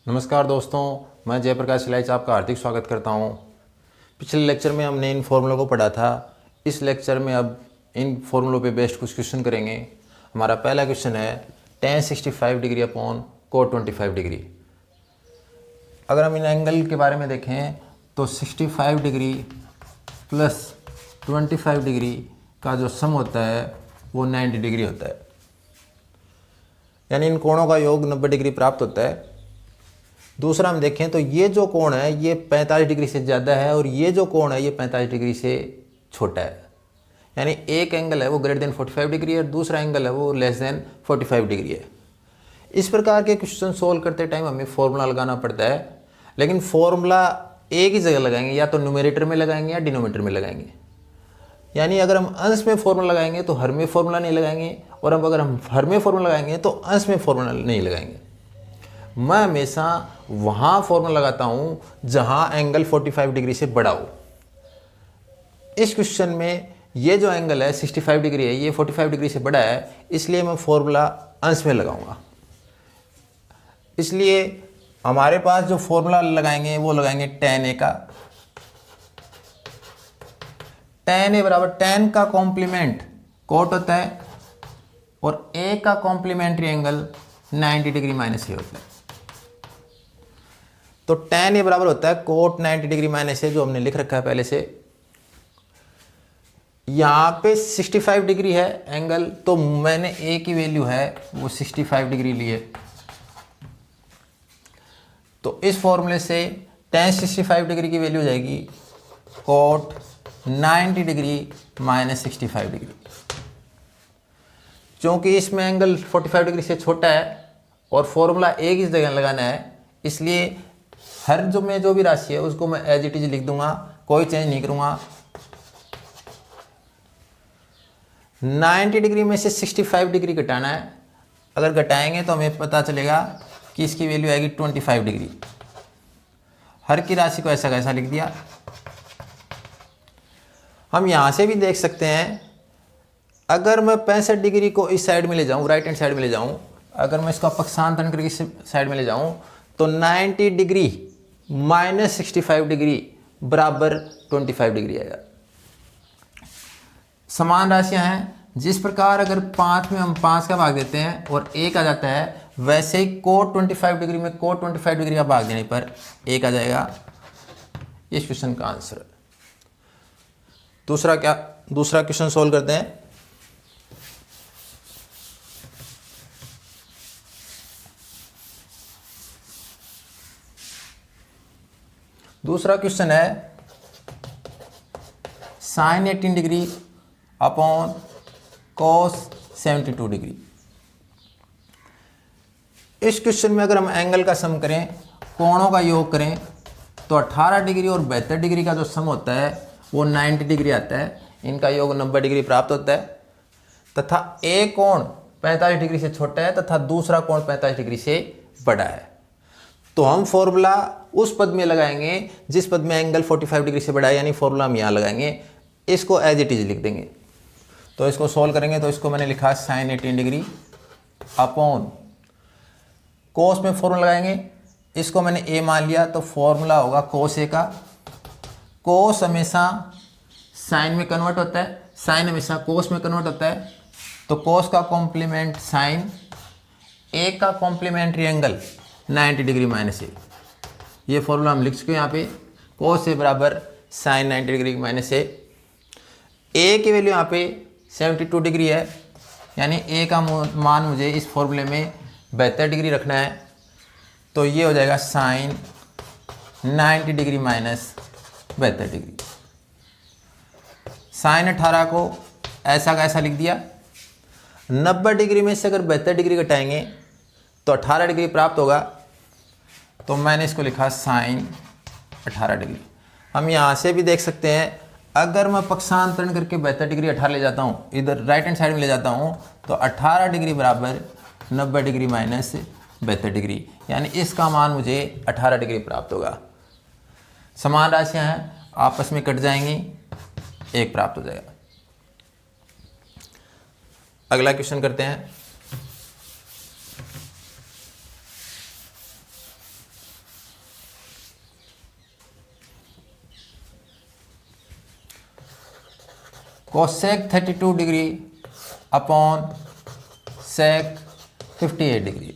नमस्कार दोस्तों, मैं जयप्रकाश इलाइच आपका हार्दिक स्वागत करता हूं। पिछले लेक्चर में हमने इन फॉर्मूलों को पढ़ा था। इस लेक्चर में अब इन फॉर्मूलों पे बेस्ड कुछ क्वेश्चन करेंगे। हमारा पहला क्वेश्चन है tan 65 degree upon cot 25 degree. अगर हम इन एंगल के बारे में देखें तो 65 डिग्री प्लस 25 डिग्री का जो सम होता है वो 90 डिग्री होता है, यानी इन कोणों का योग 90 डिग्री प्राप्त होता है। दूसरा हम देखें तो ये जो कोण है ये 45 डिग्री से ज़्यादा है और ये जो कोण है ये 45 डिग्री से छोटा है, यानी एक एंगल है वो ग्रेटर देन 45 डिग्री है और दूसरा एंगल है वो लेस देन 45 डिग्री है। इस प्रकार के क्वेश्चन सोल्व करते टाइम हमें फॉर्मूला लगाना पड़ता है, लेकिन फॉर्मूला एक ही जगह लगाएंगे, या तो न्यूमरेटर में लगाएंगे या डिनोमिनेटर में लगाएंगे। यानी अगर हम अंश में फॉर्मूला लगाएंगे तो हर में फॉर्मूला नहीं लगाएंगे, और अब अगर हम हर में फॉर्मूला लगाएंगे तो अंश में फॉर्मूला नहीं लगाएंगे। मैं हमेशा वहाँ फॉर्मूला लगाता हूँ जहाँ एंगल 45 डिग्री से बड़ा हो। इस क्वेश्चन में ये जो एंगल है 65 डिग्री है, ये 45 डिग्री से बड़ा है, इसलिए मैं फॉर्मूला अंश में लगाऊंगा। इसलिए हमारे पास जो फॉर्मूला लगाएंगे वो लगाएंगे tan a का। tan a बराबर tan का कॉम्प्लीमेंट कोट होता है और a का complementary angle 90 degree minus a होता है। तो tan a बराबर होता है कोट 90 डिग्री माइनस a, जो हमने लिख रखा है पहले से। यहाँ पे 65 डिग्री है एंगल, तो मैंने a की वैल्यू है वो 65 डिग्री ली है। तो इस फॉर्मूले से tan 65 डिग्री की वैल्यू हो जाएगी कोट 90 डिग्री माइनस 65 डिग्री। क्योंकि इसमें एंगल 45 डिग्री से छोटा है और फॉर्मूला एक ही जगह लगाना है, इसलिए हर जो भी राशि है उसको मैं एज इट इज लिख दूंगा, कोई चेंज नहीं करूंगा। 90 डिग्री में से 65 डिग्री घटाना है। अगर घटाएंगे तो हमें पता चलेगा कि इसकी वैल्यू आएगी 25 डिग्री। हर की राशि को ऐसा कैसा लिख दिया। हम यहां से भी देख सकते हैं, अगर मैं 65 डिग्री को इस साइड में ले जाऊं, राइट हैंड साइड में ले जाऊं, अगर मैं इसका पक्षांतरण करके इस साइड में ले जाऊं तो 90 डिग्री माइनस 65 डिग्री बराबर 25 डिग्री आएगा। समान राशियां हैं, जिस प्रकार अगर 5 में हम 5 का भाग देते हैं और 1 आ जाता है, वैसे ही कोट 25 डिग्री में कोट 25 डिग्री का भाग देने पर 1 आ जाएगा। इस क्वेश्चन का आंसर। दूसरा क्वेश्चन सोल्व करते हैं। दूसरा क्वेश्चन है sine 18 degree upon cos 72 degree. इस क्वेश्चन में अगर हम एंगल का सम करें, कोणों का योग करें, तो 18 डिग्री और 72 डिग्री का जो सम होता है वो 90 डिग्री आता है। इनका योग 90 डिग्री प्राप्त होता है, तथा एक कोण 45 डिग्री से छोटा है तथा दूसरा कोण 45 डिग्री से बड़ा है। तो हम फॉर्मूला उस पद में लगाएंगे जिस पद में एंगल 45 डिग्री से बड़ा है, यानी फॉर्मूला हम यहाँ लगाएंगे। इसको एज इट इज लिख देंगे। तो इसको सॉल्व करेंगे तो इसको मैंने लिखा साइन 18 डिग्री अपॉन कोस में फॉर्मूला लगाएंगे, इसको मैंने ए मान लिया तो फॉर्मूला होगा कोस ए का। कोस हमेशा साइन में कन्वर्ट होता है, साइन हमेशा कोस में कन्वर्ट होता है। तो कोस का कॉम्प्लीमेंट साइन, ए का कॉम्प्लीमेंट्री एंगल 90 डिग्री माइनस ए। ये फॉर्मूला हम लिख चुके हैं यहाँ पे। कोस ए बराबर साइन 90 डिग्री माइनस ए। ए की वैल्यू यहाँ पे 72 डिग्री है, यानी ए का मान मुझे इस फॉर्मूले में 72 डिग्री रखना है। तो ये हो जाएगा sine 90 degree minus 72 degree. Sine 18 को ऐसा का ऐसा लिख दिया। 90 डिग्री में से अगर 72 डिग्री घटाएंगे तो 18 डिग्री प्राप्त होगा। तो मैंने इसको लिखा साइन 18 डिग्री। हम यहाँ से भी देख सकते हैं, अगर मैं पक्षांतरण करके 72 डिग्री 18 ले जाता हूँ, इधर राइट हैंड साइड में ले जाता हूँ, तो 18 डिग्री बराबर 90 डिग्री माइनस 72 डिग्री, यानी इसका मान मुझे 18 डिग्री प्राप्त होगा। समान राशियाँ हैं, आपस में कट जाएंगी, एक प्राप्त हो जाएगा। अगला क्वेश्चन करते हैं। Cosec 32 degree upon sec 58 degree.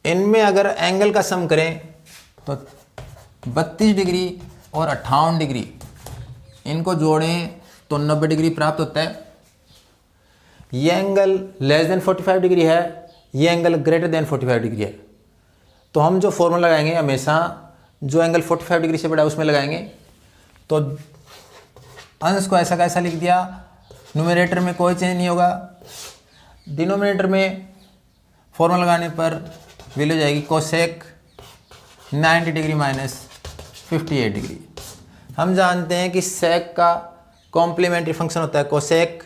इनमें अगर एंगल का सम करें तो 32 डिग्री और 58 डिग्री, इनको जोड़ें तो 90 डिग्री प्राप्त होता है। ये एंगल लेस देन 45 डिग्री है, ये एंगल ग्रेटर देन 45 डिग्री है। तो हम जो फॉर्मूला लगाएंगे हमेशा जो एंगल 45 डिग्री से बड़ा है उसमें लगाएंगे। तो अंश को ऐसा कैसा लिख दिया, न्यूमरेटर में कोई चेंज नहीं होगा, डिनोमिनेटर में फॉर्मूला लगाने पर वैल्यू जाएगी कोसेक 90 डिग्री माइनस 58 डिग्री। हम जानते हैं कि सेक का कॉम्प्लीमेंट्री फंक्शन होता है कोसेक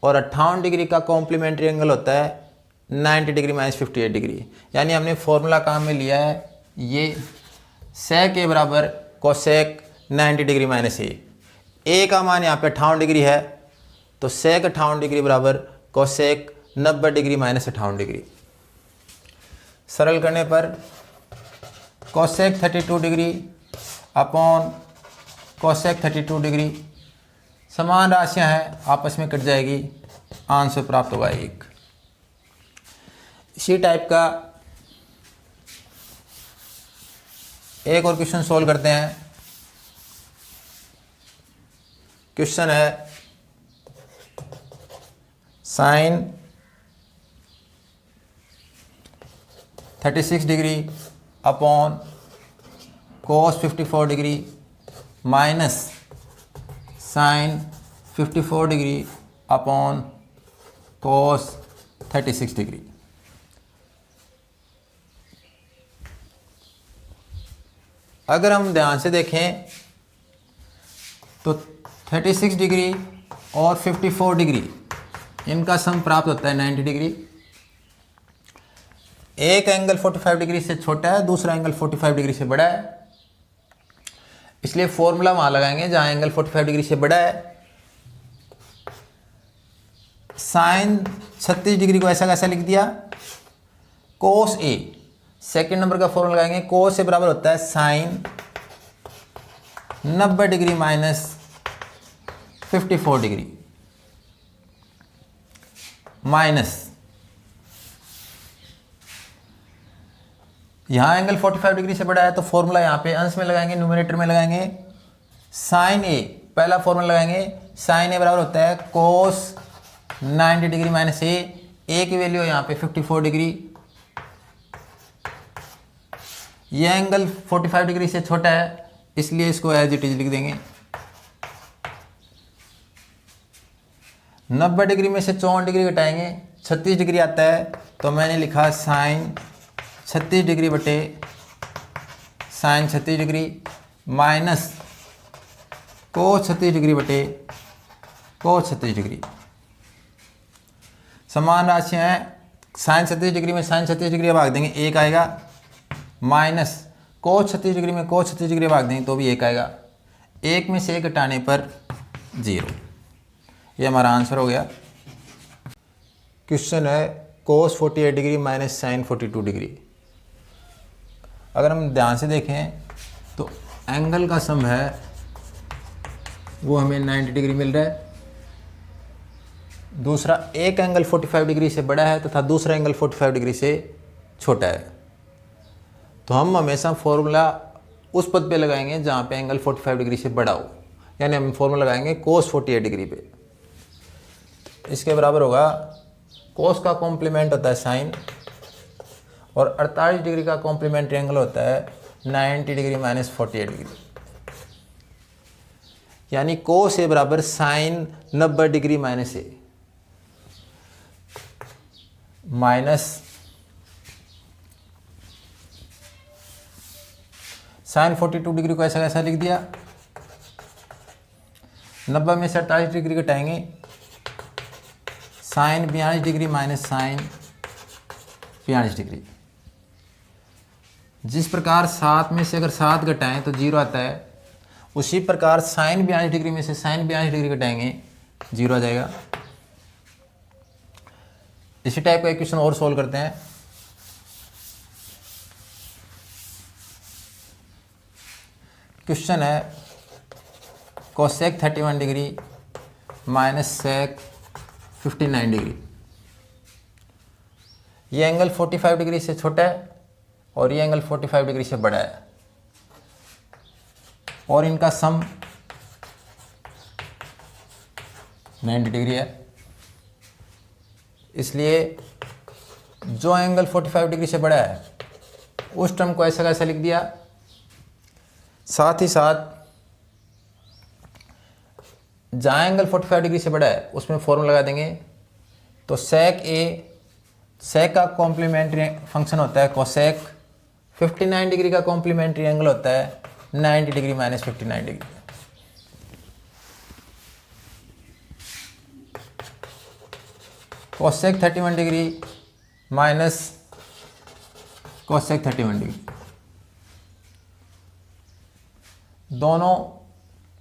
और 58 डिग्री का कॉम्प्लीमेंट्री एंगल होता है 90 डिग्री माइनस 58 डिग्री। यानी हमने फॉर्मूला काम में लिया है ये सेक के बराबर कोसेक 90 डिग्री माइनस ए का मान यहाँ पे 58 डिग्री है, तो सेक 58 डिग्री बराबर कोसेक 90 डिग्री माइनस 58 डिग्री। सरल करने पर cosec 32 degree upon cosec 32 degree, समान राशियां हैं, आपस में कट जाएगी, आंसर प्राप्त होगा 1। इसी टाइप का एक और क्वेश्चन सोल्व करते हैं। क्वेश्चन है sine 36 degree upon cos 54 degree minus sine 54 degree upon cos 36 degree. अगर हम ध्यान से देखें तो 36 डिग्री और 54 डिग्री इनका सम प्राप्त होता है 90 डिग्री। एक एंगल 45 डिग्री से छोटा है, दूसरा एंगल 45 डिग्री से बड़ा है, इसलिए फॉर्मूला वहां लगाएंगे जहां एंगल 45 डिग्री से बड़ा है। साइन 36 डिग्री को ऐसा कैसा लिख दिया, कोस ए, सेकेंड नंबर का फॉर्मूला लगाएंगे, कोस ए बराबर होता है sine 90 degree minus 54 degree minus यहाँ एंगल 45 डिग्री से बड़ा है तो फॉर्मूला यहाँ पे अंश में लगाएंगे, न्यूमरेटर में लगाएंगे साइन ए, पहला फॉर्मूला लगाएंगे साइन ए बराबर होता है कोस 90 डिग्री माइनस ए की वैल्यू है यहाँ पे 54 डिग्री। यह एंगल 45 डिग्री से छोटा है इसलिए इसको एज इट इज लिख देंगे। 90 डिग्री में से 54 डिग्री घटाएंगे 36 डिग्री आता है, तो मैंने लिखा साइन 36 डिग्री बटे sine 36 degree minus cos 36 degree बटे कोस 36 डिग्री। समान राशियां हैं, साइन 36 डिग्री में साइन 36 डिग्री भाग देंगे 1 आएगा, माइनस कोस 36 डिग्री में कोस 36 डिग्री भाग देंगे तो भी 1 आएगा। 1 में से 1 घटाने पर 0। ये हमारा आंसर हो गया। क्वेश्चन है कोस 48 डिग्री माइनस साइन 42 डिग्री। अगर हम ध्यान से देखें तो एंगल का सम है वो हमें 90 डिग्री मिल रहा है, दूसरा एक एंगल 45 डिग्री से बड़ा है तथा दूसरा एंगल 45 डिग्री से छोटा है। तो हम हमेशा फॉर्मूला उस पद पे लगाएंगे जहाँ पे एंगल 45 डिग्री से बड़ा हो, यानी हम फॉर्मूला लगाएंगे कोस 48 डिग्री पे। इसके बराबर होगा, कोस का कॉम्प्लीमेंट होता है साइन और 48 डिग्री का कॉम्प्लीमेंट्री एंगल होता है 90 डिग्री माइनस 48 डिग्री, यानी कोस ए बराबर साइन 90 डिग्री माइनस ए माइनस साइन 42 डिग्री को ऐसा कैसा लिख दिया, 90 में से 48 डिग्री घटाएंगे sine 42 degree minus sine 42 degree. जिस प्रकार 7 में से अगर 7 घटाएं तो 0 आता है, उसी प्रकार साइन 42 डिग्री में से साइन 42 डिग्री घटाएंगे 0 आ जाएगा। इसी टाइप का एक क्वेश्चन और सोल्व करते हैं। क्वेश्चन है cosec 31 degree minus sec 59 degree. ये एंगल 45 डिग्री से छोटा है और ये एंगल 45 डिग्री से बड़ा है और इनका सम 90 डिग्री है। इसलिए जो एंगल 45 डिग्री से बड़ा है उस टर्म को ऐसा कैसा लिख दिया। साथ ही साथ जहाँ एंगल 45 डिग्री से बड़ा है उसमें फॉर्मूला लगा देंगे। तो सेक का कॉम्प्लीमेंट्री फंक्शन होता है कोसेक, 59 डिग्री का कॉम्प्लीमेंट्री एंगल होता है 90 degree minus 59 degree. Cosec 31 degree minus cosec 31 degree, दोनों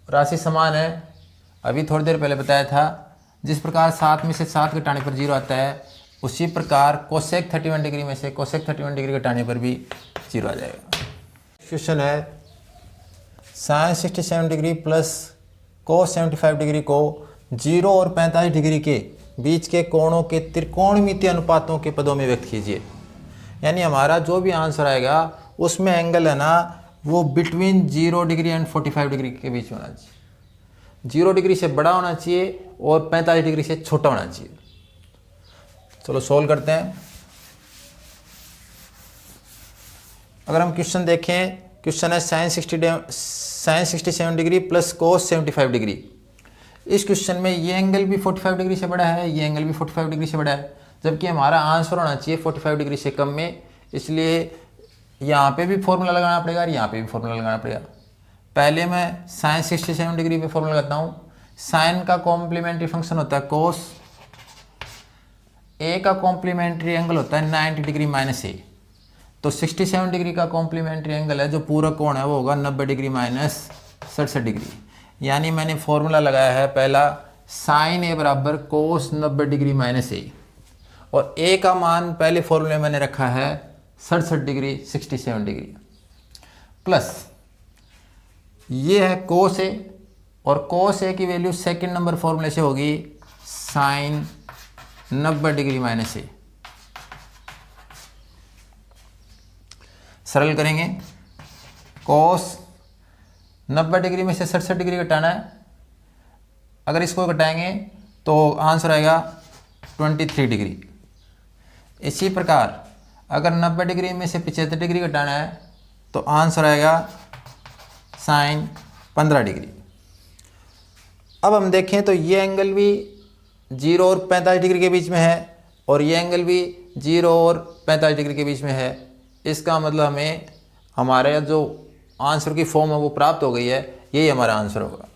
राशि समान है। अभी थोड़ी देर पहले बताया था जिस प्रकार 7 में से 7 घटाने पर 0 आता है उसी प्रकार कोसेक 31 डिग्री में से कोसेक 31 डिग्री घटाने पर भी 0 आ जाएगा। क्वेश्चन है sine 67 degree plus cos 75 degree को 0 और 45 डिग्री के बीच के कोणों के त्रिकोणमितीय अनुपातों के पदों में व्यक्त कीजिए। यानी हमारा जो भी आंसर आएगा उसमें एंगल है ना वो बिटवीन 0 डिग्री एंड 45 डिग्री के बीच में होना चाहिए। 0 डिग्री से बड़ा होना चाहिए और 45 डिग्री से छोटा होना चाहिए। चलो सोल्व करते हैं। अगर हम क्वेश्चन देखें, क्वेश्चन है sine 67 degree plus cos 75 degree. इस क्वेश्चन में ये एंगल भी 45 डिग्री से बड़ा है, ये एंगल भी 45 डिग्री से बड़ा है, जबकि हमारा आंसर होना चाहिए 45 डिग्री से कम में। इसलिए यहाँ पे भी फॉर्मूला लगाना पड़ेगा और यहाँ पे भी फॉर्मूला लगाना पड़ेगा। पहले मैं साइन 67 डिग्री पे फॉर्मूला लगाता हूँ। साइन का कॉम्प्लीमेंट्री फंक्शन होता है कोस, ए का कॉम्प्लीमेंट्री एंगल होता है 90 डिग्री माइनस ए। तो 67 डिग्री का कॉम्प्लीमेंट्री एंगल है जो पूरा कोण है वो होगा 90 डिग्री माइनस 67 डिग्री। यानी मैंने फॉर्मूला लगाया है पहला साइन ए बराबर कोस 90 डिग्री माइनस ए, और ए का मान पहले फॉर्मूले में मैंने रखा है 67 डिग्री 67 डिग्री, प्लस ये है कोस ए, और कोस ए की वैल्यू सेकंड नंबर फॉर्मूले से होगी साइन 90 डिग्री माइनस ए। सरल करेंगे, कोस 90 डिग्री में से 67 डिग्री घटाना है। अगर इसको घटाएंगे तो आंसर आएगा 23 डिग्री। इसी प्रकार अगर 90 डिग्री में से 75 डिग्री घटाना है तो आंसर आएगा साइन 15 डिग्री। अब हम देखें तो ये एंगल भी 0 और 45 डिग्री के बीच में है और ये एंगल भी 0 और 45 डिग्री के बीच में है। इसका मतलब हमें हमारे जो आंसर की फॉर्म है वो प्राप्त हो गई है, यही हमारा आंसर होगा।